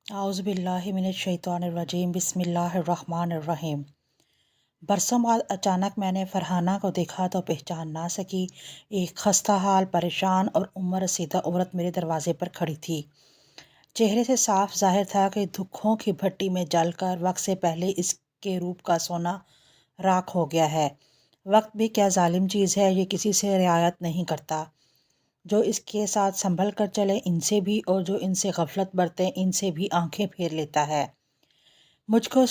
اعوذ باللہ من الشیطان الرجیم بسم اللہ الرحمن الرحیم۔ برسوں بعد اچانک میں نے فرحانہ کو دیکھا تو پہچان نہ سکی۔ ایک خستہ حال، پریشان اور عمر رسیدہ عورت میرے دروازے پر کھڑی تھی۔ چہرے سے صاف ظاہر تھا کہ دکھوں کی بھٹی میں جل کر وقت سے پہلے اس کے روپ کا سونا راکھ ہو گیا ہے۔ وقت بھی کیا ظالم چیز ہے، یہ کسی سے رعایت نہیں کرتا۔ جو اس کے ساتھ سنبھل کر چلے ان سے بھی، اور جو ان سے غفلت برتے ان سے بھی آنکھیں پھیر لیتا ہے۔ مجھ کو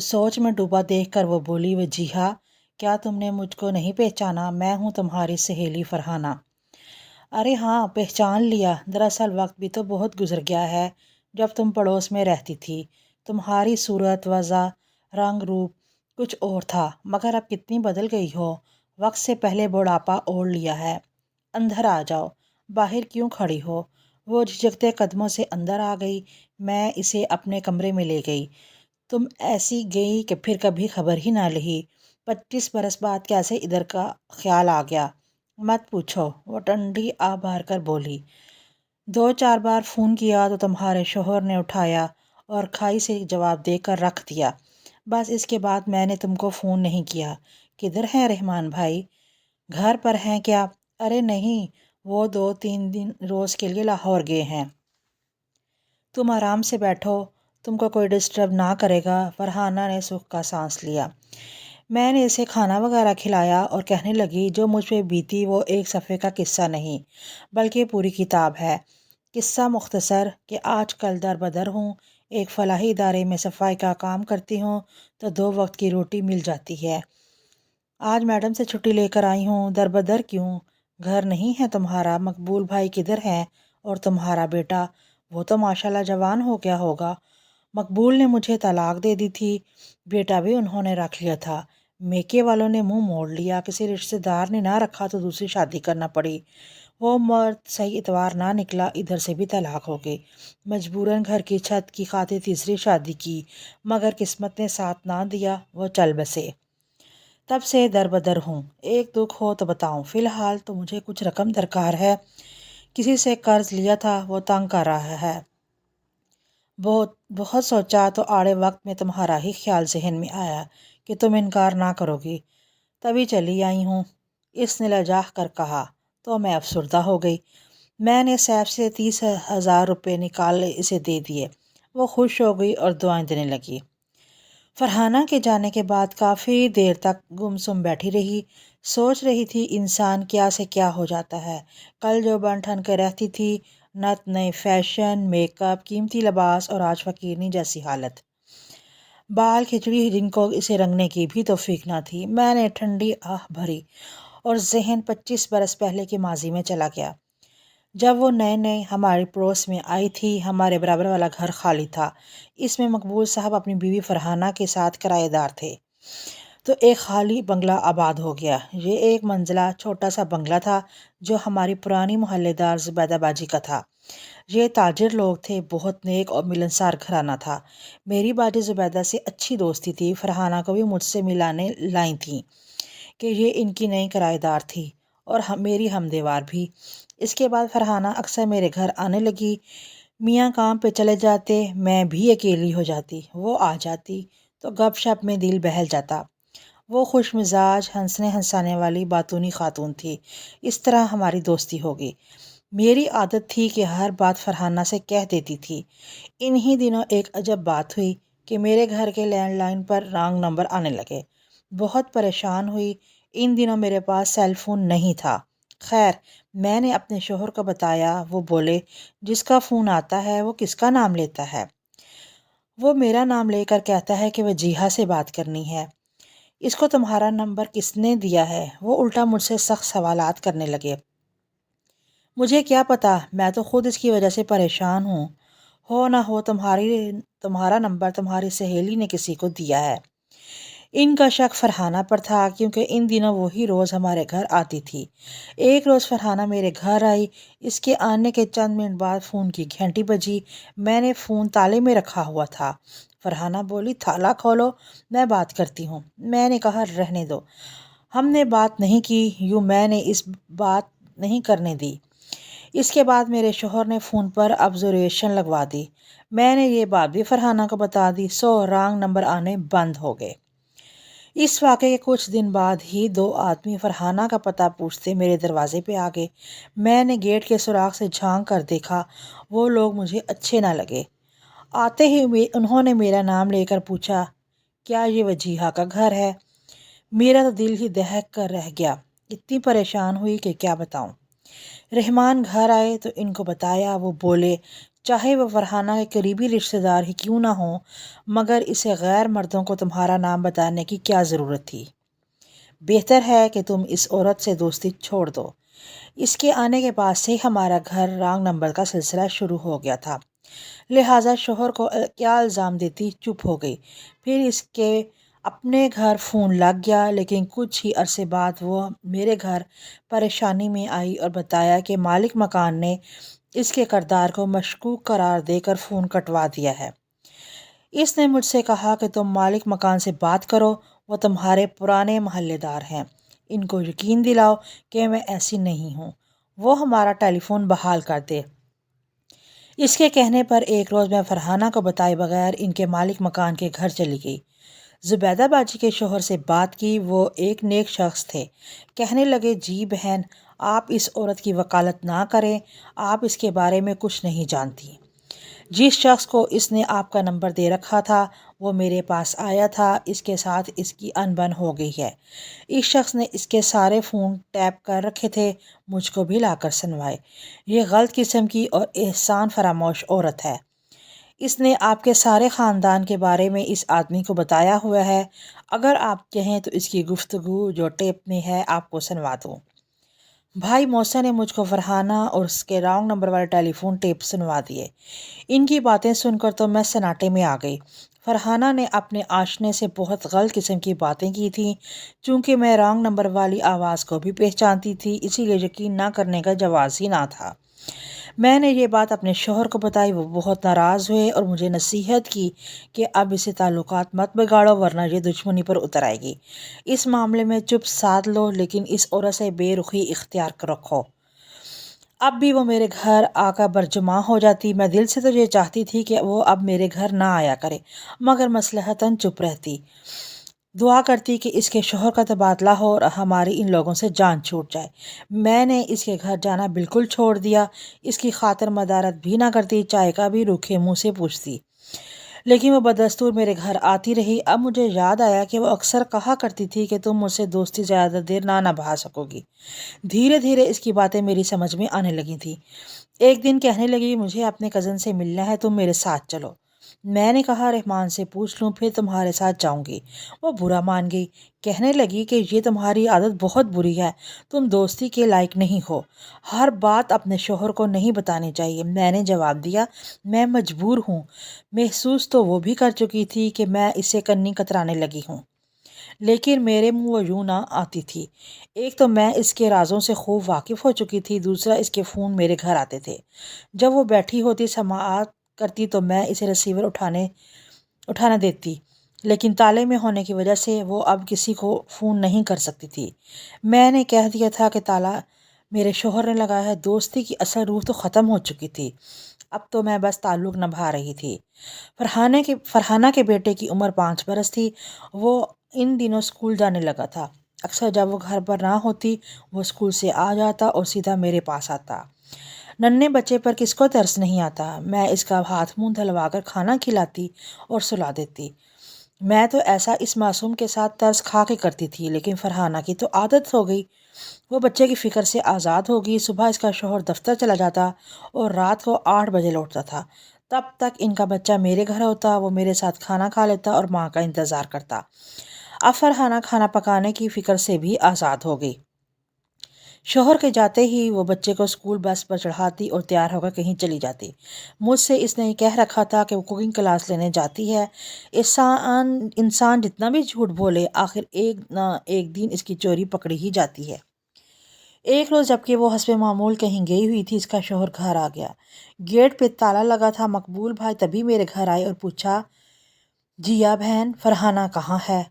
سوچ میں ڈوبا دیکھ کر وہ بولی، وجیہا کیا تم نے مجھ کو نہیں پہچانا؟ میں ہوں تمہاری سہیلی فرحانہ۔ ارے ہاں، پہچان لیا۔ دراصل وقت بھی تو بہت گزر گیا ہے جب تم پڑوس میں رہتی تھی۔ تمہاری صورت، وضع، رنگ روپ کچھ اور تھا، مگر اب کتنی بدل گئی ہو۔ وقت سے پہلے بڑھاپا اوڑھ لیا ہے۔ اندر آ جاؤ، باہر کیوں کھڑی ہو؟ وہ جھجکتے قدموں سے اندر آ گئی۔ میں اسے اپنے کمرے میں لے گئی۔ تم ایسی گئی کہ پھر کبھی خبر ہی نہ لہی۔ 25 برس بعد کیسے ادھر کا خیال آ گیا؟ مت پوچھو، وہ ٹنڈی آ بھار کر بولی۔ 2-4 بار فون کیا تو تمہارے شوہر نے اٹھایا اور کھائی سے جواب دے کر رکھ دیا۔ بس اس کے بعد میں نے تم کو فون نہیں کیا۔ کدھر ہیں رحمان بھائی؟ گھر پر ہیں کیا؟ ارے نہیں، وہ 2-3 روز کے لیے لاہور گئے ہیں۔ تم آرام سے بیٹھو، تم کو کوئی ڈسٹرب نہ کرے گا۔ فرحانہ نے سکھ کا سانس لیا۔ میں نے اسے کھانا وغیرہ کھلایا اور کہنے لگی، جو مجھ پہ بیتی وہ ایک صفحے کا قصہ نہیں بلکہ پوری کتاب ہے۔ قصہ مختصر کہ آج کل در بدر ہوں، ایک فلاحی ادارے میں صفائی کا کام کرتی ہوں تو 2 وقت کی روٹی مل جاتی ہے۔ آج میڈم سے چھٹی لے کر آئی ہوں۔ در بدر کیوں؟ گھر نہیں ہے تمہارا؟ مقبول بھائی کدھر ہیں؟ اور تمہارا بیٹا؟ وہ تو ماشاءاللہ جوان ہو گیا ہوگا۔ مقبول نے مجھے طلاق دے دی تھی، بیٹا بھی انہوں نے رکھ لیا تھا۔ میکے والوں نے منہ موڑ لیا، کسی رشتہ دار نے نہ رکھا تو دوسری شادی کرنا پڑی۔ وہ مرد صحیح اتوار نہ نکلا، ادھر سے بھی طلاق ہو گئی۔ مجبوراً گھر کی چھت کی خاطر تیسری شادی کی، مگر قسمت نے ساتھ نہ دیا، وہ چل بسے۔ تب سے در بدر ہوں۔ ایک دکھ ہو تو بتاؤں؟ فی الحال تو مجھے کچھ رقم درکار ہے۔ کسی سے قرض لیا تھا، وہ تنگ کر رہا ہے۔ بہت سوچا تو آڑے وقت میں تمہارا ہی خیال ذہن میں آیا کہ تم انکار نہ کرو گی، تبھی چلی آئی ہوں۔ اس نے لجا کر کہا تو میں افسردہ ہو گئی۔ میں نے سیف سے 30,000 روپے نکال اسے دے دیے۔ وہ خوش ہو گئی اور دعائیں دینے لگی۔ فرحانہ کے جانے کے بعد کافی دیر تک گم سم بیٹھی رہی۔ سوچ رہی تھی انسان کیا سے کیا ہو جاتا ہے۔ کل جو بن ٹھن کے رہتی تھی، نت نئے فیشن، میک اپ، قیمتی لباس، اور آج فقیرنی جیسی حالت۔ بال کھچڑی جن کو اسے رنگنے کی بھی توفیق نہ تھی۔ میں نے ٹھنڈی آہ بھری اور ذہن 25 برس پہلے کے ماضی میں چلا گیا، جب وہ نئے نئے ہمارے پڑوس میں آئی تھی۔ ہمارے برابر والا گھر خالی تھا۔ اس میں مقبول صاحب اپنی بیوی فرحانہ کے ساتھ کرایہ دار تھے، تو ایک خالی بنگلہ آباد ہو گیا۔ یہ ایک منزلہ چھوٹا سا بنگلہ تھا جو ہماری پرانی محلے دار زبیدہ باجی کا تھا۔ یہ تاجر لوگ تھے، بہت نیک اور ملنسار گھرانہ تھا۔ میری باجی زبیدہ سے اچھی دوستی تھی۔ فرحانہ کو بھی مجھ سے ملانے لائی تھیں کہ یہ ان کی نئی کرایہ دار تھی اور میری ہمدیوار بھی۔ اس کے بعد فرحانہ اکثر میرے گھر آنے لگی۔ میاں کام پہ چلے جاتے، میں بھی اکیلی ہو جاتی۔ وہ آ جاتی تو گپ شپ میں دل بہل جاتا۔ وہ خوش مزاج، ہنسنے ہنسانے والی باتونی خاتون تھی۔ اس طرح ہماری دوستی ہو گئی۔ میری عادت تھی کہ ہر بات فرحانہ سے کہہ دیتی تھی۔ انہی دنوں ایک عجب بات ہوئی کہ میرے گھر کے لینڈ لائن پر رانگ نمبر آنے لگے۔ بہت پریشان ہوئی۔ ان دنوں میرے پاس سیل فون نہیں تھا۔ خیر، میں نے اپنے شوہر کو بتایا۔ وہ بولے، جس کا فون آتا ہے وہ کس کا نام لیتا ہے؟ وہ میرا نام لے کر کہتا ہے کہ وجیہا سے بات کرنی ہے۔ اس کو تمہارا نمبر کس نے دیا ہے؟ وہ الٹا مجھ سے سخت سوالات کرنے لگے۔ مجھے کیا پتا، میں تو خود اس کی وجہ سے پریشان ہوں۔ ہو نہ ہو تمہارا نمبر تمہاری سہیلی نے کسی کو دیا ہے۔ ان کا شک فرحانہ پر تھا، کیونکہ ان دنوں وہی روز ہمارے گھر آتی تھی۔ ایک روز فرحانہ میرے گھر آئی۔ اس کے آنے کے چند منٹ بعد فون کی گھنٹی بجی۔ میں نے فون تالے میں رکھا ہوا تھا۔ فرحانہ بولی، تالا کھولو، میں بات کرتی ہوں۔ میں نے کہا، رہنے دو، ہم نے بات نہیں کی۔ یوں میں نے اس بات نہیں کرنے دی۔ اس کے بعد میرے شوہر نے فون پر آبزرویشن لگوا دی۔ میں نے یہ بات بھی فرحانہ کو بتا دی، سو رانگ نمبر آنے بند ہو گئے۔ اس واقعے کے کچھ دن بعد ہی 2 آدمی فرحانہ کا پتہ پوچھتے میرے دروازے پہ آ گئے۔ میں نے گیٹ کے سوراخ سے جھانک کر دیکھا، وہ لوگ مجھے اچھے نہ لگے۔ آتے ہی انہوں نے میرا نام لے کر پوچھا، کیا یہ وجیہہ کا گھر ہے؟ میرا تو دل ہی دہک کر رہ گیا، اتنی پریشان ہوئی کہ کیا بتاؤں۔ رحمان گھر آئے تو ان کو بتایا، وہ بولے چاہے وہ فرحانہ کے قریبی رشتہ دار ہی کیوں نہ ہوں، مگر اسے غیر مردوں کو تمہارا نام بتانے کی کیا ضرورت تھی؟ بہتر ہے کہ تم اس عورت سے دوستی چھوڑ دو۔ اس کے آنے کے بعد سے ہمارا گھر رانگ نمبر کا سلسلہ شروع ہو گیا تھا، لہٰذا شوہر کو کیا الزام دیتی چپ ہو گئی۔ پھر اس کے اپنے گھر فون لگ گیا، لیکن کچھ ہی عرصے بعد وہ میرے گھر پریشانی میں آئی اور بتایا کہ مالک مکان نے اس کے کردار کو مشکوک قرار دے کر فون کٹوا دیا ہے۔ اس نے مجھ سے کہا کہ تم مالک مکان سے بات کرو، وہ تمہارے پرانے محلے دار ہیں، ان کو یقین دلاؤ کہ میں ایسی نہیں ہوں، وہ ہمارا ٹیلی فون بحال کر دے۔ اس کے کہنے پر ایک روز میں فرحانہ کو بتائے بغیر ان کے مالک مکان کے گھر چلی گئی۔ زبیدہ باجی کے شوہر سے بات کی، وہ ایک نیک شخص تھے۔ کہنے لگے، جی بہن، آپ اس عورت کی وکالت نہ کریں، آپ اس کے بارے میں کچھ نہیں جانتی۔ جس شخص کو اس نے آپ کا نمبر دے رکھا تھا وہ میرے پاس آیا تھا، اس کے ساتھ اس کی ان بن ہو گئی ہے۔ اس شخص نے اس کے سارے فون ٹیپ کر رکھے تھے، مجھ کو بھی لا کر سنوائے۔ یہ غلط قسم کی اور احسان فراموش عورت ہے۔ اس نے آپ کے سارے خاندان کے بارے میں اس آدمی کو بتایا ہوا ہے۔ اگر آپ کہیں تو اس کی گفتگو جو ٹیپ میں ہے آپ کو سنوا دوں۔ بھائی موسیٰ نے مجھ کو فرحانہ اور اس کے رانگ نمبر والے ٹیلی فون ٹیپ سنوا دیے۔ ان کی باتیں سن کر تو میں سناٹے میں آ گئی۔ فرحانہ نے اپنے آشنے سے بہت غلط قسم کی باتیں کی تھیں۔ چونکہ میں رانگ نمبر والی آواز کو بھی پہچانتی تھی، اسی لیے یقین نہ کرنے کا جواز ہی نہ تھا۔ میں نے یہ بات اپنے شوہر کو بتائی، وہ بہت ناراض ہوئے اور مجھے نصیحت کی کہ اب اسے تعلقات مت بگاڑو ورنہ یہ دشمنی پر اتر آئے گی۔ اس معاملے میں چپ سادھ لو، لیکن اس عورت سے بے رخی اختیار رکھو۔ اب بھی وہ میرے گھر آ کر برجمع ہو جاتی، میں دل سے تو یہ چاہتی تھی کہ وہ اب میرے گھر نہ آیا کرے، مگر مصلحتاً چپ رہتی۔ دعا کرتی کہ اس کے شوہر کا تبادلہ ہو اور ہماری ان لوگوں سے جان چھوٹ جائے۔ میں نے اس کے گھر جانا بالکل چھوڑ دیا، اس کی خاطر مدارت بھی نہ کرتی، چائے کا بھی روکھے منہ سے پوچھتی، لیکن وہ بدستور میرے گھر آتی رہی۔ اب مجھے یاد آیا کہ وہ اکثر کہا کرتی تھی کہ تم مجھ سے دوستی زیادہ دیر نہ نبھا سکو گی۔ دھیرے دھیرے اس کی باتیں میری سمجھ میں آنے لگی تھیں۔ ایک دن کہنے لگی، مجھے اپنے کزن سے ملنا ہے، تم میرے ساتھ چلو۔ میں نے کہا رحمان سے پوچھ لوں پھر تمہارے ساتھ جاؤں گی۔ وہ برا مان گئی، کہنے لگی کہ یہ تمہاری عادت بہت بری ہے، تم دوستی کے لائق نہیں ہو، ہر بات اپنے شوہر کو نہیں بتانی چاہیے۔ میں نے جواب دیا، میں مجبور ہوں۔ محسوس تو وہ بھی کر چکی تھی کہ میں اسے کنی کترانے لگی ہوں، لیکن میرے منہ وہ یوں نہ آتی تھی۔ ایک تو میں اس کے رازوں سے خوب واقف ہو چکی تھی، دوسرا اس کے فون میرے گھر آتے تھے۔ جب وہ بیٹھی ہوتی سماعت کرتی تو میں اسے ریسیور اٹھانا دیتی، لیکن تالے میں ہونے کی وجہ سے وہ اب کسی کو فون نہیں کر سکتی تھی۔ میں نے کہہ دیا تھا کہ تالا میرے شوہر نے لگایا ہے، دوستی کی اصل روح تو ختم ہو چکی تھی، اب تو میں بس تعلق نبھا رہی تھی۔ فرحانہ کے بیٹے کی عمر 5 برس تھی، وہ ان دنوں اسکول جانے لگا تھا۔ اکثر جب وہ گھر پر نہ ہوتی وہ اسکول سے آ جاتا اور سیدھا میرے پاس آتا۔ ننھے بچے پر کس کو ترس نہیں آتا۔ میں اس کا ہاتھ منہ دھلوا کر کھانا کھلاتی اور سلا دیتی۔ میں تو ایسا اس معصوم کے ساتھ ترس کھا کے کرتی تھی، لیکن فرحانہ کی تو عادت ہو گئی، وہ بچے کی فکر سے آزاد ہو گئی۔ صبح اس کا شوہر دفتر چلا جاتا اور رات کو 8 بجے لوٹتا تھا، تب تک ان کا بچہ میرے گھر ہوتا، وہ میرے ساتھ کھانا کھا لیتا اور ماں کا انتظار کرتا۔ اب فرحانہ کھانا پکانے کی فکر سے بھی آزاد ہو گئی۔ شوہر کے جاتے ہی وہ بچے کو اسکول بس پر چڑھاتی اور تیار ہو کر کہیں چلی جاتی۔ مجھ سے اس نے کہہ رکھا تھا کہ وہ کوکنگ کلاس لینے جاتی ہے۔ انسان جتنا بھی جھوٹ بولے آخر ایک نہ ایک دن اس کی چوری پکڑی ہی جاتی ہے۔ ایک روز جبکہ وہ حسب معمول کہیں گئی ہوئی تھی، اس کا شوہر گھر آ گیا۔ گیٹ پہ تالا لگا تھا۔ مقبول بھائی تبھی میرے گھر آئے اور پوچھا، جیا بہن فرحانہ کہاں ہے؟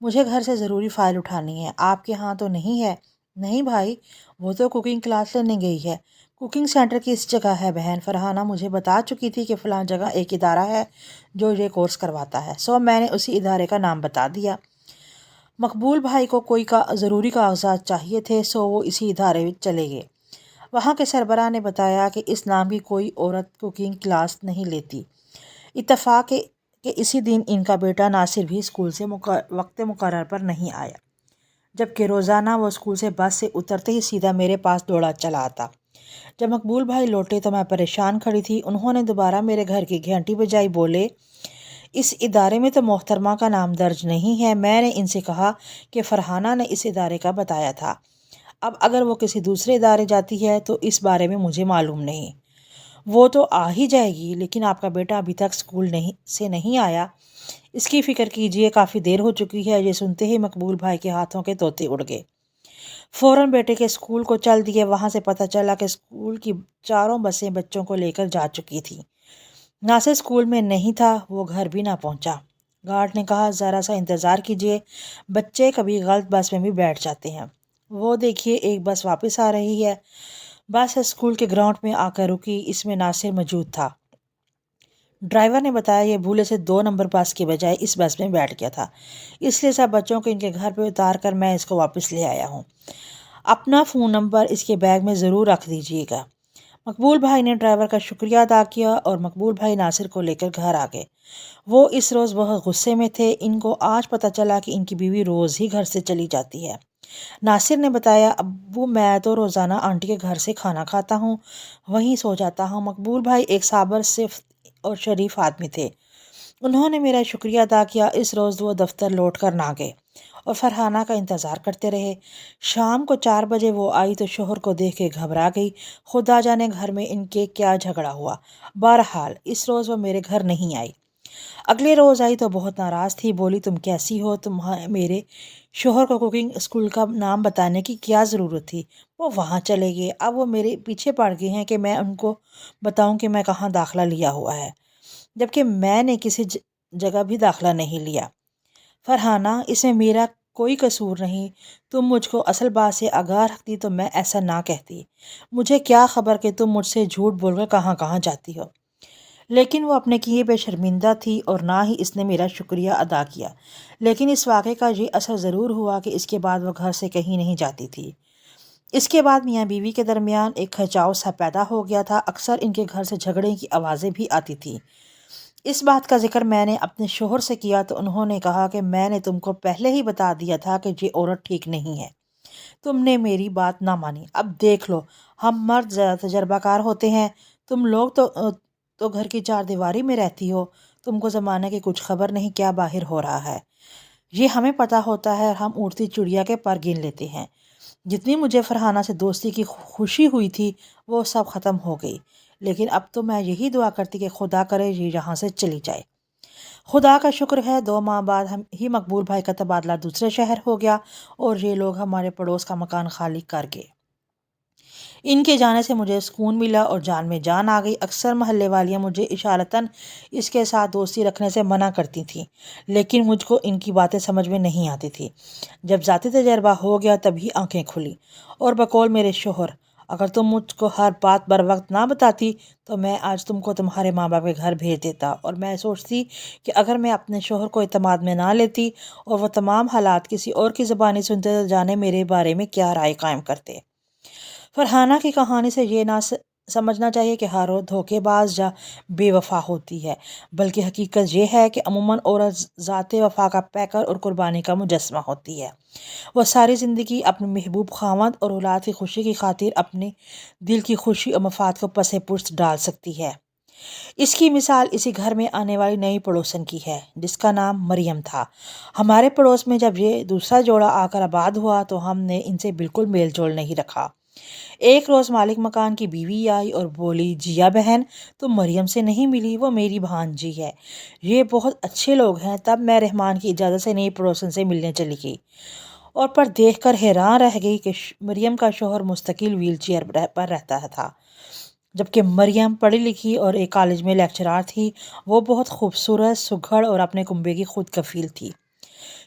مجھے گھر سے ضروری فائل اٹھانی ہے، آپ کے ہاں تو نہیں ہے؟ نہیں بھائی، وہ تو کوکنگ کلاس لینے گئی ہے۔ کوکنگ سینٹر کس جگہ ہے بہن؟ فرحانہ مجھے بتا چکی تھی کہ فلاں جگہ ایک ادارہ ہے جو یہ کورس کرواتا ہے، سو میں نے اسی ادارے کا نام بتا دیا۔ مقبول بھائی کو کوئی ضروری کاغذات چاہیے تھے، سو وہ اسی ادارے میں چلے گئے۔ وہاں کے سربراہ نے بتایا کہ اس نام کی کوئی عورت کوکنگ کلاس نہیں لیتی۔ اتفاق ہے کہ اسی دن ان کا بیٹا ناصر بھی اسکول سے وقت مقرر پر نہیں آیا، جبکہ روزانہ وہ اسکول سے بس سے اترتے ہی سیدھا میرے پاس دوڑا چلا آتا۔ جب مقبول بھائی لوٹے تو میں پریشان کھڑی تھی۔ انہوں نے دوبارہ میرے گھر کی گھنٹی بجائی، بولے اس ادارے میں تو محترمہ کا نام درج نہیں ہے۔ میں نے ان سے کہا کہ فرحانہ نے اس ادارے کا بتایا تھا، اب اگر وہ کسی دوسرے ادارے جاتی ہے تو اس بارے میں مجھے معلوم نہیں۔ وہ تو آ ہی جائے گی، لیکن آپ کا بیٹا ابھی تک اسکول سے نہیں آیا، اس کی فکر کیجیے، کافی دیر ہو چکی ہے۔ یہ سنتے ہی مقبول بھائی کے ہاتھوں کے طوطے اڑ گئے۔ فوراً بیٹے کے اسکول کو چل دیے۔ وہاں سے پتہ چلا کہ اسکول کی 4 بسیں بچوں کو لے کر جا چکی تھیں۔ ناصر اسکول میں نہیں تھا، وہ گھر بھی نہ پہنچا۔ گارڈ نے کہا ذرا سا انتظار کیجیے، بچے کبھی غلط بس میں بھی بیٹھ جاتے ہیں۔ وہ دیکھیے ایک بس واپس آ رہی ہے۔ بس اسکول کے گراؤنڈ میں آ کر رکی، اس میں ناصر موجود تھا۔ ڈرائیور نے بتایا یہ بھولے سے 2 نمبر بس کے بجائے اس بس میں بیٹھ گیا تھا، اس لیے سب بچوں کو ان کے گھر پہ اتار کر میں اس کو واپس لے آیا ہوں۔ اپنا فون نمبر اس کے بیگ میں ضرور رکھ دیجیے گا۔ مقبول بھائی نے ڈرائیور کا شکریہ ادا کیا اور مقبول بھائی ناصر کو لے کر گھر آ گئے۔ وہ اس روز بہت غصے میں تھے۔ ان کو آج پتہ چلا کہ ان کی بیوی روز ہی گھر سے چلی جاتی ہے۔ ناصر نے بتایا ابو میں تو روزانہ آنٹی کے گھر سے کھانا کھاتا ہوں، وہیں سو جاتا ہوں۔ مقبول بھائی ایک صابر صفت اور شریف آدمی تھے، انہوں نے میرا شکریہ ادا کیا۔ اس روز وہ دفتر لوٹ کر نہ گئے اور فرحانہ کا انتظار کرتے رہے۔ شام کو 4 بجے وہ آئی تو شوہر کو دیکھ کے گھبرا گئی، خدا جانے گھر میں ان کے کیا جھگڑا ہوا۔ بہرحال اس روز وہ میرے گھر نہیں آئی۔ اگلے روز آئی تو بہت ناراض تھی، بولی تم کیسی ہو؟ میرے شوہر کو کوکنگ اسکول کا نام بتانے کی کیا ضرورت تھی؟ وہ وہاں چلے گئے، اب وہ میرے پیچھے پڑ گئے ہیں کہ میں ان کو بتاؤں کہ میں کہاں داخلہ لیا ہوا ہے، جبکہ میں نے کسی جگہ بھی داخلہ نہیں لیا۔ فرحانہ اس میں میرا کوئی قصور نہیں، تم مجھ کو اصل بات سے آگاہ رکھتی تو میں ایسا نہ کہتی۔ مجھے کیا خبر کہ تم مجھ سے جھوٹ بول کر کہاں کہاں جاتی ہو۔ لیکن وہ اپنے کیے پہ شرمندہ تھی اور نہ ہی اس نے میرا شکریہ ادا کیا۔ لیکن اس واقعے کا یہ اثر ضرور ہوا کہ اس کے بعد وہ گھر سے کہیں نہیں جاتی تھی۔ اس کے بعد میاں بیوی کے درمیان ایک کھچاؤ سا پیدا ہو گیا تھا، اکثر ان کے گھر سے جھگڑے کی آوازیں بھی آتی تھیں۔ اس بات کا ذکر میں نے اپنے شوہر سے کیا تو انہوں نے کہا کہ میں نے تم کو پہلے ہی بتا دیا تھا کہ یہ عورت ٹھیک نہیں ہے، تم نے میری بات نہ مانی۔ اب دیکھ لو، ہم مرد زیادہ تجربہ کار ہوتے ہیں، تم لوگ تو گھر کی 4 دیواری میں رہتی ہو، تم کو زمانے کی کچھ خبر نہیں کیا باہر ہو رہا ہے۔ یہ ہمیں پتہ ہوتا ہے اور ہم اڑتی چڑیا کے پر گن لیتے ہیں۔ جتنی مجھے فرحانہ سے دوستی کی خوشی ہوئی تھی وہ سب ختم ہو گئی، لیکن اب تو میں یہی دعا کرتی کہ خدا کرے یہ یہاں سے چلی جائے۔ خدا کا شکر ہے 2 ماہ بعد ہی مقبول بھائی کا تبادلہ دوسرے شہر ہو گیا اور یہ لوگ ہمارے پڑوس کا مکان خالی کر گئے۔ ان کے جانے سے مجھے سکون ملا اور جان میں جان آ گئی۔ اکثر محلے والیاں مجھے اشارتاً اس کے ساتھ دوستی رکھنے سے منع کرتی تھیں، لیکن مجھ کو ان کی باتیں سمجھ میں نہیں آتی تھی۔ جب ذاتی تجربہ ہو گیا تبھی آنکھیں کھلی، اور بقول میرے شوہر اگر تم مجھ کو ہر بات بر وقت نہ بتاتی تو میں آج تم کو تمہارے ماں باپ کے گھر بھیج دیتا۔ اور میں سوچتی کہ اگر میں اپنے شوہر کو اعتماد میں نہ لیتی اور وہ تمام حالات کسی اور کی زبانی سنتے تو جانے میرے بارے میں کیا رائے قائم کرتے۔ فرحانہ کی کہانی سے یہ نہ سمجھنا چاہیے کہ ہر عورت دھوکے باز یا بے وفا ہوتی ہے، بلکہ حقیقت یہ ہے کہ عموماً عورت ذات وفا کا پیکر اور قربانی کا مجسمہ ہوتی ہے۔ وہ ساری زندگی اپنے محبوب خاوند اور اولاد کی خوشی کی خاطر اپنے دل کی خوشی اور مفاد کو پس پشت ڈال سکتی ہے۔ اس کی مثال اسی گھر میں آنے والی نئی پڑوسن کی ہے جس کا نام مریم تھا۔ ہمارے پڑوس میں جب یہ دوسرا جوڑا آ کر آباد ہوا تو ہم نے ان سے بالکل میل جول نہیں رکھا۔ ایک روز مالک مکان کی بیوی آئی اور بولی جیا بہن تم مریم سے نہیں ملی؟ وہ میری بھانجی ہے، یہ بہت اچھے لوگ ہیں۔ تب میں رحمان کی اجازت سے نئی پڑوسن سے ملنے چلی گئی اور پر دیکھ کر حیران رہ گئی کہ مریم کا شوہر مستقل ویل چیئر پر رہتا تھا، جبکہ مریم پڑھی لکھی اور ایک کالج میں لیکچرار تھی۔ وہ بہت خوبصورت، سگھڑ اور اپنے کنبے کی خود کفیل تھی۔